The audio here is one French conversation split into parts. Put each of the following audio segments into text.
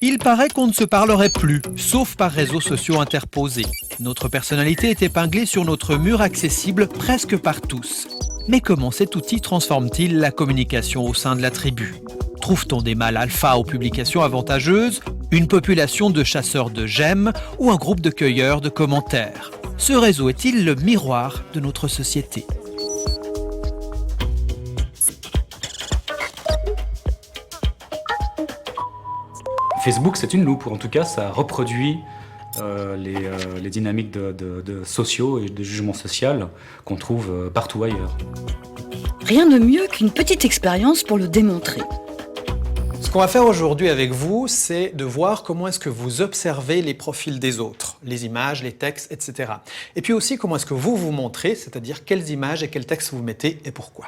Il paraît qu'on ne se parlerait plus, sauf par réseaux sociaux interposés. Notre personnalité est épinglée sur notre mur accessible presque par tous. Mais comment cet outil transforme-t-il la communication au sein de la tribu ? Trouve-t-on des mâles alpha aux publications avantageuses, une population de chasseurs de j'aime ou un groupe de cueilleurs de commentaires ? Ce réseau est-il le miroir de notre société ? Facebook, c'est une loupe, en tout cas, ça reproduit les dynamiques de sociaux et de jugement social qu'on trouve partout ailleurs. Rien de mieux qu'une petite expérience pour le démontrer. Ce qu'on va faire aujourd'hui avec vous, c'est de voir comment est-ce que vous observez les profils des autres, les images, les textes, etc. Et puis aussi comment est-ce que vous vous montrez, c'est-à-dire quelles images et quels textes vous mettez et pourquoi.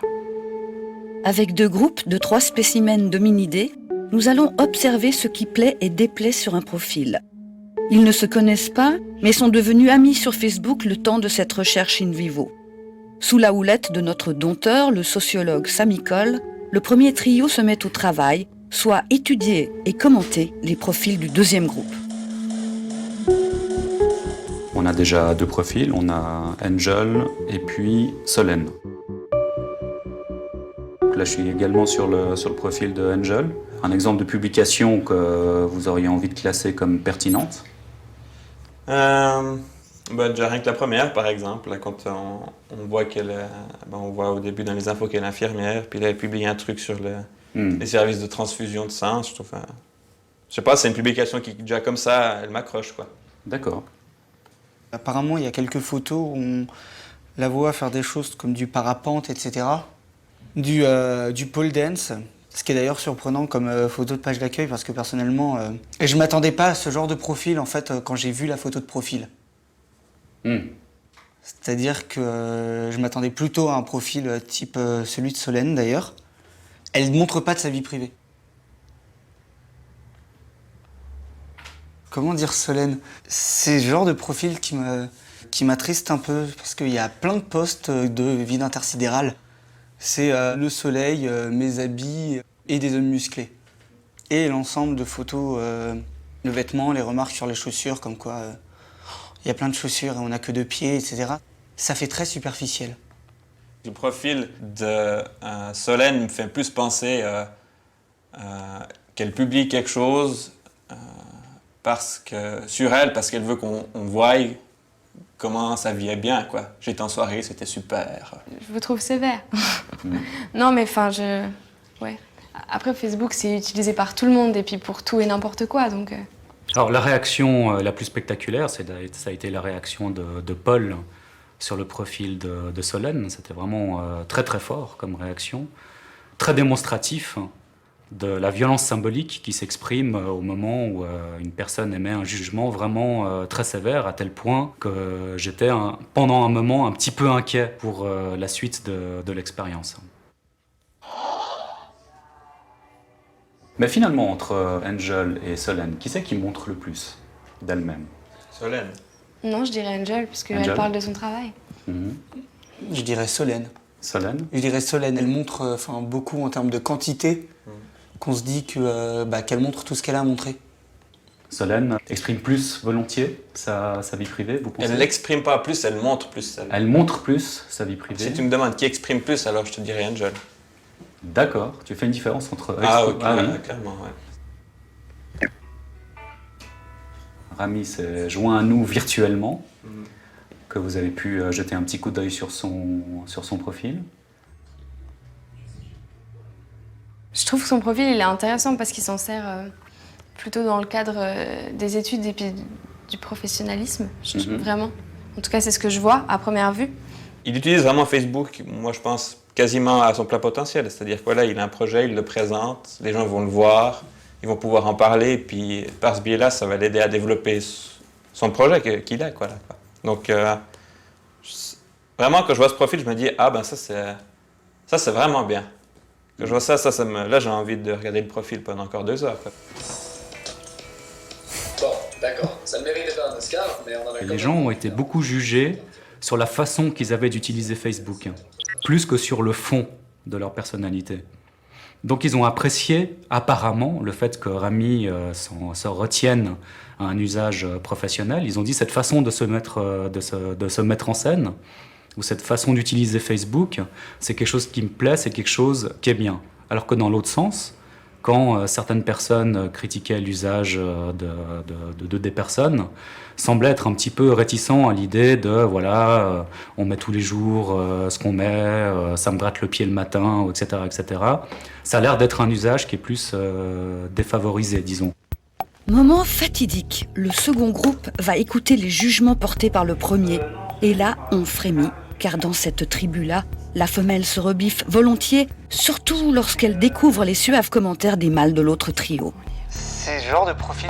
Avec 2 groupes de 3 spécimens d'hominidés, nous allons observer ce qui plaît et déplaît sur un profil. Ils ne se connaissent pas, mais sont devenus amis sur Facebook le temps de cette recherche in vivo. Sous la houlette de notre dompteur, le sociologue Samy Coll, le premier trio se met au travail, soit étudier et commenter les profils du 2e groupe. On a déjà 2 profils, on a Angel et puis Solène. Là, je suis également sur le profil de Angel. Un exemple de publication que vous auriez envie de classer comme pertinente? Déjà rien que la première, par exemple, là, quand on voit on voit au début dans les infos qu'elle est infirmière, puis là, elle publie un truc sur les services de transfusion de sang. Je trouve, je sais pas, c'est une publication qui, déjà comme ça, elle m'accroche, quoi. D'accord. Apparemment, il y a quelques photos où on la voit faire des choses comme du parapente, etc. Du pole dance, ce qui est d'ailleurs surprenant comme photo de page d'accueil parce que personnellement, et je m'attendais pas à ce genre de profil en fait quand j'ai vu la photo de profil. C'est-à-dire que je m'attendais plutôt à un profil type celui de Solène d'ailleurs. Elle ne montre pas de sa vie privée. Comment dire Solène? C'est le genre de profil qui m'attriste un peu parce qu'il y a plein de posts de vie intersidérale. C'est le soleil, mes habits et des hommes musclés. Et l'ensemble de photos, le vêtement, les remarques sur les chaussures, comme quoi il y a plein de chaussures et on n'a que 2 pieds, etc. Ça fait très superficiel. Le profil de Solène me fait plus penser qu'elle publie quelque chose sur elle, parce qu'elle veut qu'on voie comment sa vie est bien, quoi. J'étais en soirée, c'était super. Je vous trouve sévère. Non, mais enfin, ouais. Après, Facebook, c'est utilisé par tout le monde et puis pour tout et n'importe quoi, donc... Alors, la réaction la plus spectaculaire, ça a été la réaction de Paul sur le profil de Solène. C'était vraiment très très fort comme réaction, très démonstratif de la violence symbolique qui s'exprime au moment où une personne émet un jugement vraiment très sévère, à tel point que j'étais pendant un moment un petit peu inquiet pour la suite de l'expérience. Mais finalement, entre Angel et Solène, qui c'est qui montre le plus d'elle-même? Solène. Non, je dirais Angel, puisqu'elle parle de son travail. Je dirais Solène. Solène? Je dirais Solène. Elle montre beaucoup en termes de quantité, qu'on se dit qu'elle montre tout ce qu'elle a à montrer. Solène exprime plus volontiers sa vie privée, vous pensez? Elle l'exprime pas plus, elle montre plus. Elle montre plus sa vie privée. Si tu me demandes qui exprime plus, alors je te dirais Angel. D'accord, tu fais une différence entre... Oui, clairement, ouais. Rami s'est joint à nous virtuellement, que vous avez pu jeter un petit coup d'œil sur son profil. Je trouve que son profil, il est intéressant parce qu'il s'en sert plutôt dans le cadre des études et puis du professionnalisme, vraiment. En tout cas, c'est ce que je vois à première vue. Il utilise vraiment Facebook, moi je pense, quasiment à son plein potentiel. C'est-à-dire que voilà, il a un projet, il le présente, les gens vont le voir, ils vont pouvoir en parler, et puis par ce biais-là, ça va l'aider à développer son projet qu'il a, quoi, là, quoi. Donc, vraiment, quand je vois ce profil, je me dis, ah ben ça c'est vraiment bien. Quand je vois là j'ai envie de regarder le profil pendant encore 2 heures, quoi. Bon, d'accord, ça ne méritait pas un Oscar, mais on en a... Et les gens ont été beaucoup jugés sur la façon qu'ils avaient d'utiliser Facebook, plus que sur le fond de leur personnalité. Donc ils ont apprécié apparemment le fait que Rami se retienne à un usage professionnel. Ils ont dit cette façon de se mettre en scène, ou cette façon d'utiliser Facebook, c'est quelque chose qui me plaît, c'est quelque chose qui est bien. Alors que dans l'autre sens, quand certaines personnes critiquaient l'usage des personnes, semblaient être un petit peu réticents à l'idée de voilà, on met tous les jours ce qu'on met, ça me gratte le pied le matin, etc., etc. Ça a l'air d'être un usage qui est plus défavorisé, disons. Moment fatidique, le second groupe va écouter les jugements portés par le premier. Et là, on frémit, car dans cette tribu-là, la femelle se rebiffe volontiers, surtout lorsqu'elle découvre les suaves commentaires des mâles de l'autre trio. C'est le genre de profil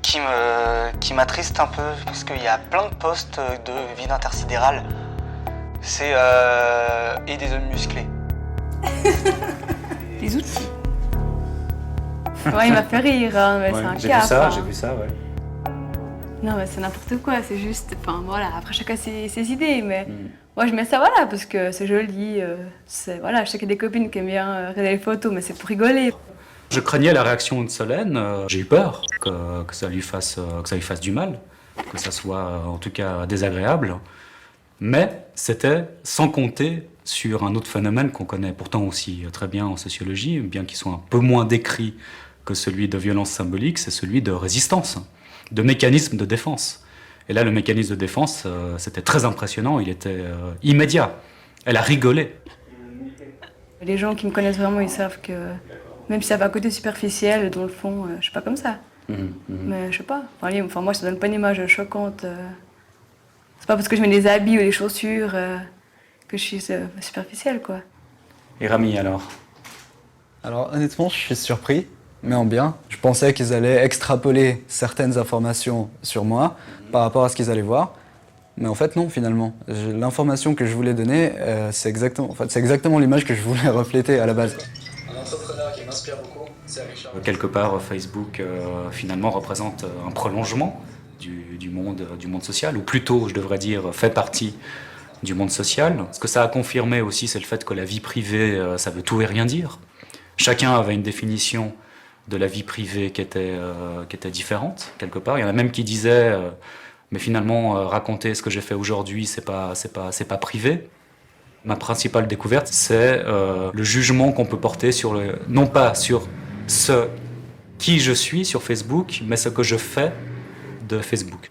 qui m'attriste un peu, parce qu'il y a plein de posts de vide intersidéral. C'est et des hommes musclés. Les outils. Ouais, il m'a fait rire, hein, mais Ouais, c'est un j'ai cas. vu ça, enfin. j'ai vu ça, ouais. Non, mais c'est n'importe quoi, c'est juste. Enfin, voilà, après chacun ses idées, mais moi je mets ça, voilà, parce que c'est joli. Voilà, je sais qu'il y a des copines qui aiment bien regarder les photos, mais c'est pour rigoler. Je craignais la réaction de Solène, j'ai eu peur que ça lui fasse du mal, que ça soit en tout cas désagréable, mais c'était sans compter sur un autre phénomène qu'on connaît pourtant aussi très bien en sociologie, bien qu'il soit un peu moins décrit que celui de violence symbolique, c'est celui de résistance, de mécanisme de défense. Et là, le mécanisme de défense, c'était très impressionnant, il était immédiat. Elle a rigolé. Les gens qui me connaissent vraiment, ils savent que même si ça va à côté superficiel, dans le fond, je suis pas comme ça. Mais je sais pas. Enfin, moi, ça donne pas une image choquante. C'est pas parce que je mets des habits ou des chaussures que je suis superficielle, quoi. Et Rami, alors? Alors honnêtement, je suis surpris, mais en bien. Je pensais qu'ils allaient extrapoler certaines informations sur moi par rapport à ce qu'ils allaient voir. Mais en fait non, finalement. L'information que je voulais donner, c'est exactement l'image que je voulais refléter à la base. Un entrepreneur qui m'inspire beaucoup, c'est Richard. Quelque part, Facebook, finalement, représente un prolongement du monde social, ou plutôt, je devrais dire, fait partie du monde social. Ce que ça a confirmé aussi, c'est le fait que la vie privée, ça veut tout et rien dire. Chacun avait une définition de la vie privée qui était différente, quelque part. Il y en a même qui disaient, mais finalement, raconter ce que j'ai fait aujourd'hui, c'est pas privé. Ma principale découverte, c'est le jugement qu'on peut porter non pas sur qui je suis sur Facebook, mais ce que je fais de Facebook.